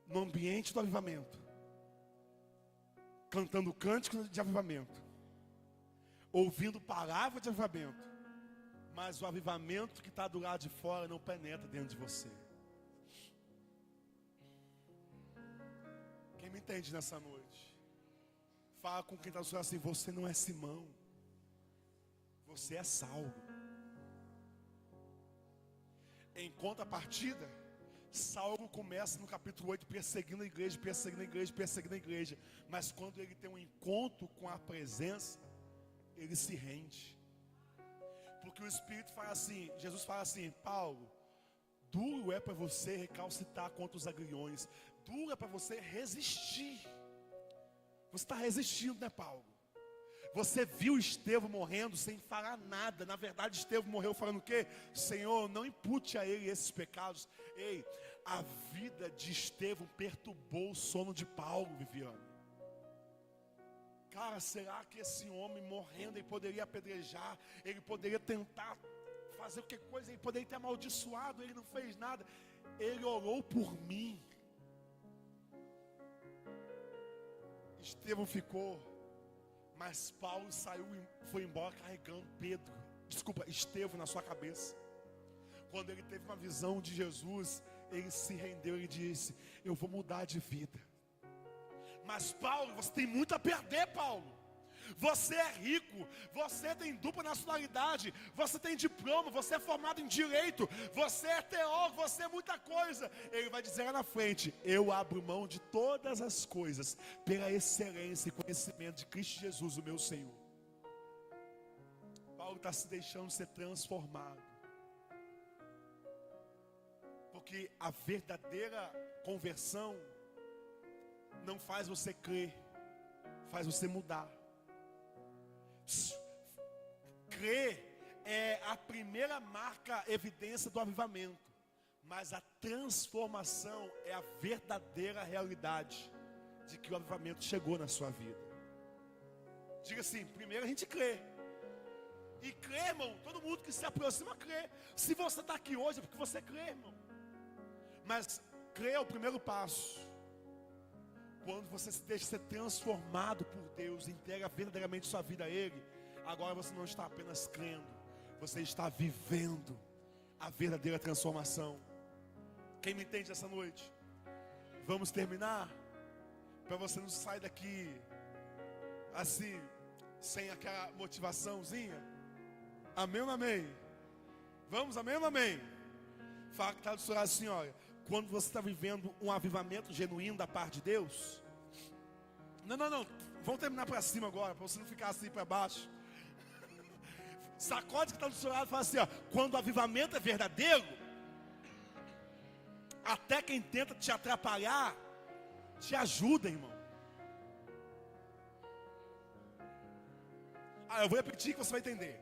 no ambiente do avivamento, cantando cânticos de avivamento, ouvindo palavra de avivamento, mas o avivamento que está do lado de fora não penetra dentro de você. Quem me entende nessa noite? Fala com quem está do seu lado assim: você não é Simão, você é Saulo. Em contrapartida, Saulo começa no capítulo 8 perseguindo a igreja, perseguindo a igreja, perseguindo a igreja. Mas quando ele tem um encontro com a presença, ele se rende. Porque o Espírito fala assim, Jesus fala assim: Paulo, duro é para você recalcitar contra os agriões, duro é para você resistir. Você está resistindo, né, Paulo? Você viu Estevão morrendo sem falar nada. Na verdade, Estevão morreu falando o quê? Senhor, não impute a ele esses pecados. A vida de Estevão perturbou o sono de Paulo, Viviane. Cara, será que esse homem morrendo, ele poderia apedrejar? Ele poderia tentar fazer qualquer coisa, ele poderia ter amaldiçoado, ele não fez nada. Ele orou por mim. Estevão ficou, mas Paulo saiu e foi embora carregando Estevão na sua cabeça. Quando ele teve uma visão de Jesus, ele se rendeu, ele disse: eu vou mudar de vida. Mas Paulo, você tem muito a perder, Paulo. Você é rico, você tem dupla nacionalidade, você tem diploma, você é formado em direito, você é teólogo, você é muita coisa. Ele vai dizer lá na frente: eu abro mão de todas as coisas pela excelência e conhecimento de Cristo Jesus, o meu Senhor. Paulo está se deixando ser transformado, porque a verdadeira conversão não faz você crer, faz você mudar. Crer é a primeira marca, evidência do avivamento, mas a transformação é a verdadeira realidade de que o avivamento chegou na sua vida. Diga assim: primeiro a gente crê. E crê, irmão, todo mundo que se aproxima crê. Se você está aqui hoje é porque você crê, irmão. Mas crer é o primeiro passo. Quando você se deixa ser transformado por Deus, entrega verdadeiramente sua vida a Ele, agora você não está apenas crendo, você está vivendo a verdadeira transformação. Quem me entende essa noite? Vamos terminar? Para você não sair daqui assim, sem aquela motivaçãozinha. Amém ou não amém? Vamos, amém ou não amém? Fala que está do seu lado assim, olha: quando você está vivendo um avivamento genuíno da parte de Deus. Não, vamos terminar para cima agora, para você não ficar assim para baixo. Sacode que está do seu lado e fala assim, ó: quando o avivamento é verdadeiro, até quem tenta te atrapalhar te ajuda, irmão. Eu vou repetir que você vai entender.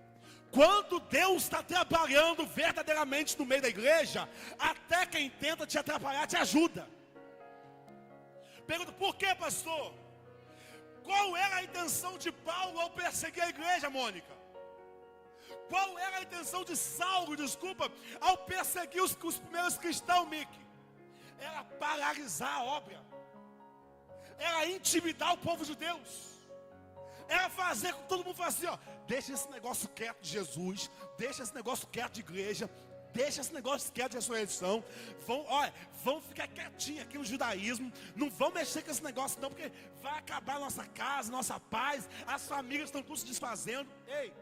Quando Deus está trabalhando verdadeiramente no meio da igreja, até quem tenta te atrapalhar te ajuda. Pergunta: por que, pastor? Qual era a intenção de Paulo ao perseguir a igreja, Mônica? Qual era a intenção de Saulo, ao perseguir os primeiros cristãos, Mickey? Era paralisar a obra, era intimidar o povo de Deus, era fazer com que todo mundo falasse assim, ó: deixa esse negócio quieto de Jesus, deixa esse negócio quieto de igreja, deixa esse negócio quieto de ressurreição. Vão ficar quietinho aqui no judaísmo, não vão mexer com esse negócio não, porque vai acabar a nossa casa, nossa paz, as famílias estão tudo se desfazendo. Ei,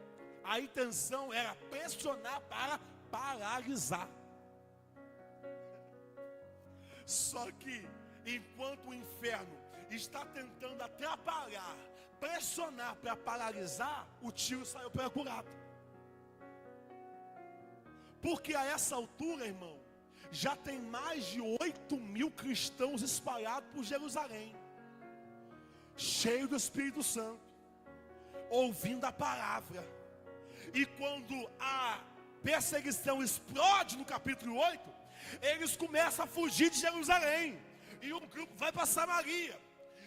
a intenção era pressionar para paralisar. Só que enquanto o inferno está tentando atrapalhar, pressionar para paralisar, o tiro saiu pela culatra. Porque a essa altura, irmão, já tem mais de 8.000 cristãos espalhados por Jerusalém, cheios do Espírito Santo, ouvindo a palavra. E quando a perseguição explode no capítulo 8, eles começam a fugir de Jerusalém. E um grupo vai para Samaria,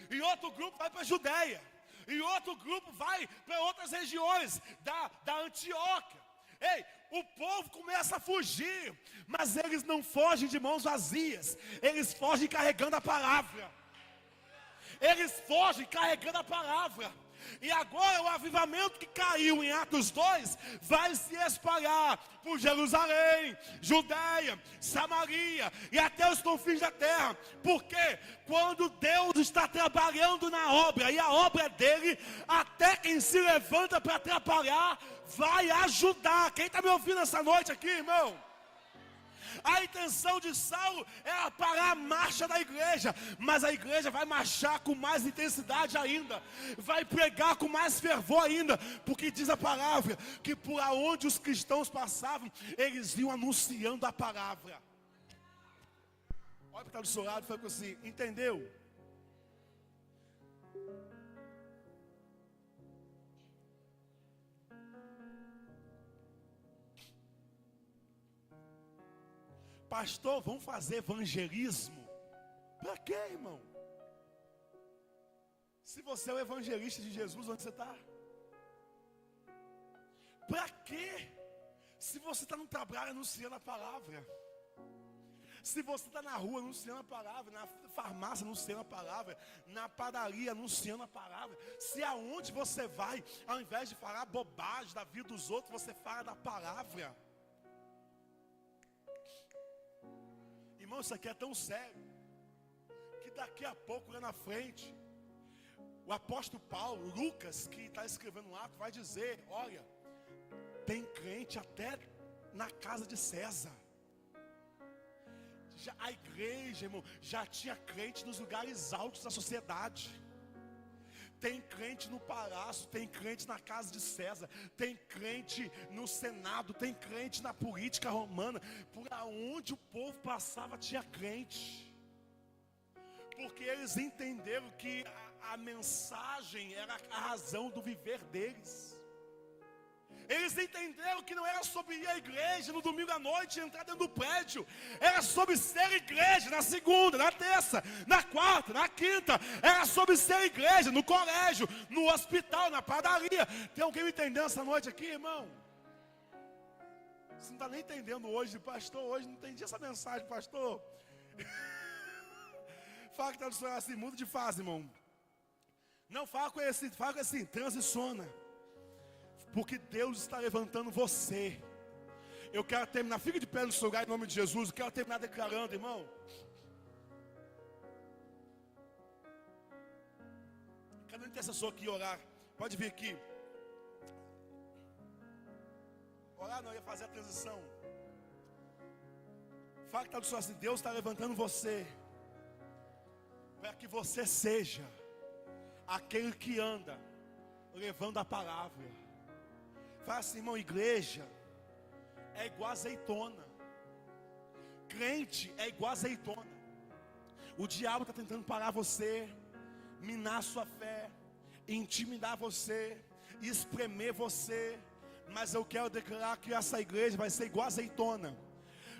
e outro grupo vai para Judeia, e outro grupo vai para outras regiões da Antioquia. Ei, o povo começa a fugir, mas eles não fogem de mãos vazias, eles fogem carregando a palavra. Eles fogem carregando a palavra. E agora o avivamento que caiu em Atos 2 vai se espalhar por Jerusalém, Judeia, Samaria e até os confins da terra. Porque quando Deus está trabalhando na obra, e a obra é dele, até quem se levanta para atrapalhar vai ajudar. Quem está me ouvindo essa noite aqui, irmão? A intenção de Saulo era parar a marcha da igreja, mas a igreja vai marchar com mais intensidade ainda, vai pregar com mais fervor ainda, porque diz a palavra que por onde os cristãos passavam, eles iam anunciando a palavra. Olha para o seu lado e fala assim: entendeu? Pastor, vamos fazer evangelismo? Para quê, irmão? Se você é o evangelista de Jesus, onde você está? Para quê? Se você está no trabalho anunciando a palavra, se você está na rua anunciando a palavra, na farmácia anunciando a palavra, na padaria anunciando a palavra, se aonde você vai, ao invés de falar bobagem da vida dos outros, você fala da palavra. Irmão, isso aqui é tão sério, que daqui a pouco, lá na frente, o apóstolo Paulo, Lucas, que está escrevendo um ato, vai dizer, olha, tem crente até na casa de César. A igreja, irmão, já tinha crente nos lugares altos da sociedade. Tem crente no palácio, tem crente na casa de César, tem crente no Senado, tem crente na política romana. Por onde o povo passava tinha crente. Porque eles entenderam que a mensagem era a razão do viver deles. Eles entenderam que não era sobre ir à igreja no domingo à noite e entrar dentro do prédio. Era sobre ser igreja na segunda, na terça, na quarta, na quinta. Era sobre ser igreja no colégio, no hospital, na padaria. Tem alguém me entendendo essa noite aqui, irmão? Você não está nem entendendo hoje, pastor. Hoje não entendi essa mensagem, pastor. Fala que está do seu lado assim, muda de fase, irmão. Não fala com esse, fala assim, transiciona. Porque Deus está levantando você. Eu quero terminar, fica de pé no seu lugar em nome de Jesus. Eu quero terminar declarando, irmão. Cada intercessor aqui orar. Pode vir aqui. Orar não, ia fazer a transição. Fala que está do seu lado assim, Deus está levantando você. Para que você seja aquele que anda levando a palavra. Fala assim, irmão, igreja é igual azeitona. Crente é igual azeitona. O diabo está tentando parar você, minar sua fé, intimidar você, espremer você. Mas eu quero declarar que essa igreja vai ser igual azeitona.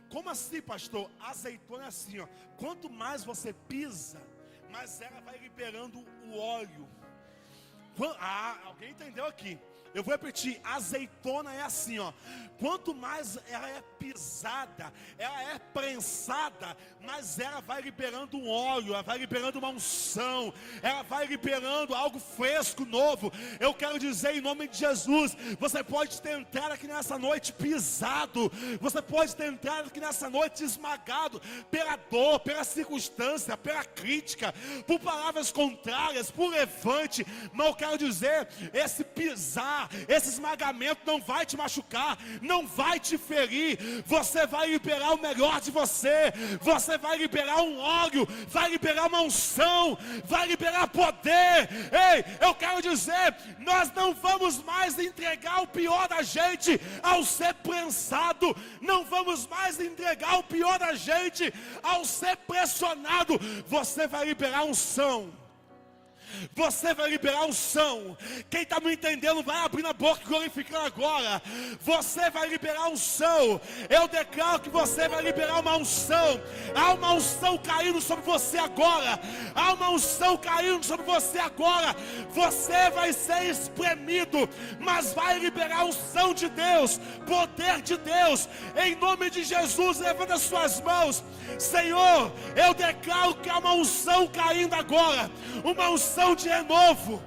Como assim, pastor? Azeitona é assim, ó. Quanto mais você pisa, mais ela vai liberando o óleo. Alguém entendeu aqui? Eu vou repetir, azeitona é assim, ó. Quanto mais ela é pisada, ela é prensada, mais ela vai liberando um óleo, ela vai liberando uma unção, ela vai liberando algo fresco, novo. Eu quero dizer em nome de Jesus, você pode ter entrado aqui nessa noite pisado, você pode ter entrado aqui nessa noite esmagado pela dor, pela circunstância, pela crítica, por palavras contrárias, por levante. Mas eu quero dizer, esse pisar, esse esmagamento não vai te machucar, não vai te ferir. Você vai liberar o melhor de você. Você vai liberar um óleo, vai liberar uma unção, vai liberar poder. Ei, eu quero dizer, nós não vamos mais entregar o pior da gente ao ser prensado. Não vamos mais entregar o pior da gente ao ser pressionado. Você vai liberar unção. Você vai liberar unção. Quem está me entendendo vai abrindo a boca e glorificando agora. Você vai liberar unção. Eu declaro que você vai liberar uma unção. Há uma unção caindo sobre você agora. Há uma unção caindo sobre você agora. Você vai ser espremido, mas vai liberar a unção de Deus, poder de Deus. Em nome de Jesus, levanta as suas mãos. Senhor, eu declaro que há uma unção caindo agora. Uma unção de renovo.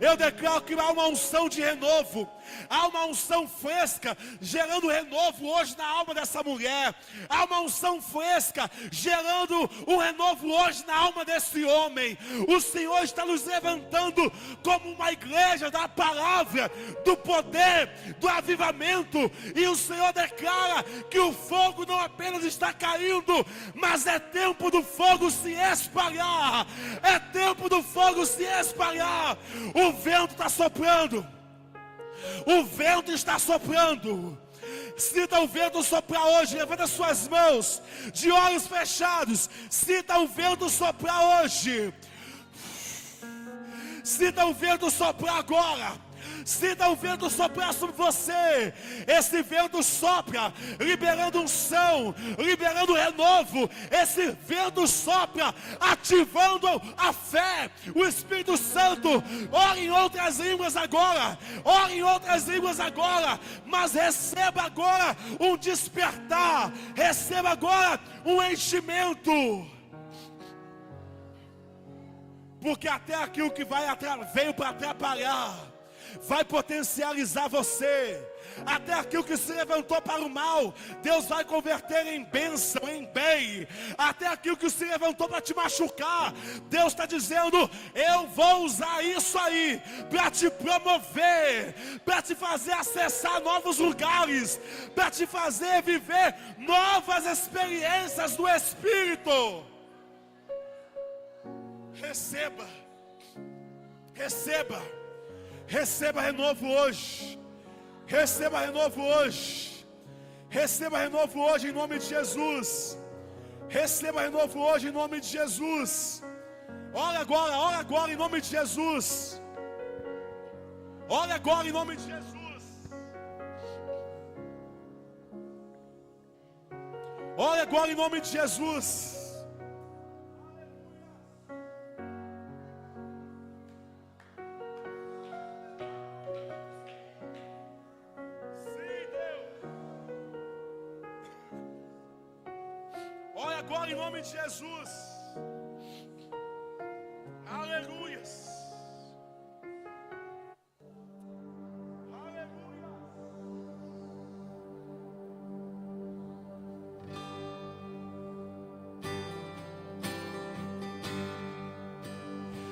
Eu declaro que há uma unção de renovo. Há uma unção fresca gerando renovo hoje na alma dessa mulher. Há uma unção fresca gerando um renovo hoje na alma desse homem. O Senhor está nos levantando como uma igreja da palavra, do poder, do avivamento. E o Senhor declara que o fogo não apenas está caindo, mas é tempo do fogo se espalhar. É tempo do fogo se espalhar. O vento está soprando. O vento está soprando. Sinta o vento soprar hoje. Levanta suas mãos, de olhos fechados. Sinta o vento soprar hoje. Sinta o vento soprar agora. Sinta o vento soprar sobre você. Esse vento sopra, liberando unção, liberando renovo. Esse vento sopra, ativando a fé. O Espírito Santo, ore em outras línguas agora. Ore em outras línguas agora. Mas receba agora um despertar. Receba agora um enchimento. Porque até aquilo que veio para atrapalhar, vai potencializar você. Até aquilo que se levantou para o mal, Deus vai converter em bênção, em bem. Até aquilo que se levantou para te machucar, Deus está dizendo: eu vou usar isso aí para te promover, para te fazer acessar novos lugares, para te fazer viver novas experiências do Espírito. Receba, receba, receba renovo hoje. Receba renovo hoje. Receba renovo hoje em nome de Jesus. Receba renovo hoje em nome de Jesus. Ora agora em nome de Jesus. Ora agora em nome de Jesus. Ora agora em nome de Jesus. Agora em nome de Jesus. Aleluias. Aleluia.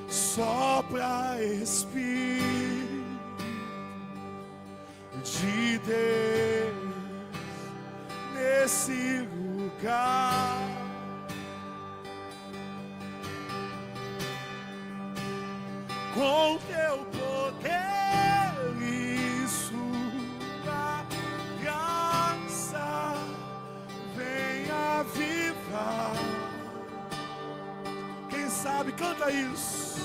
Sopra Espírito de Deus nesse lugar. Com teu poder e sua graça, vem avivar. Quem sabe canta isso.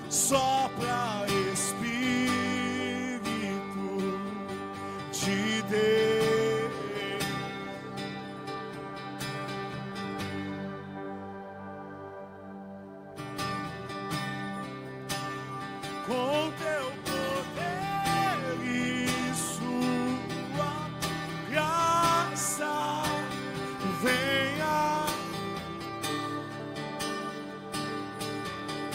Sopra Espírito de Deus. Com teu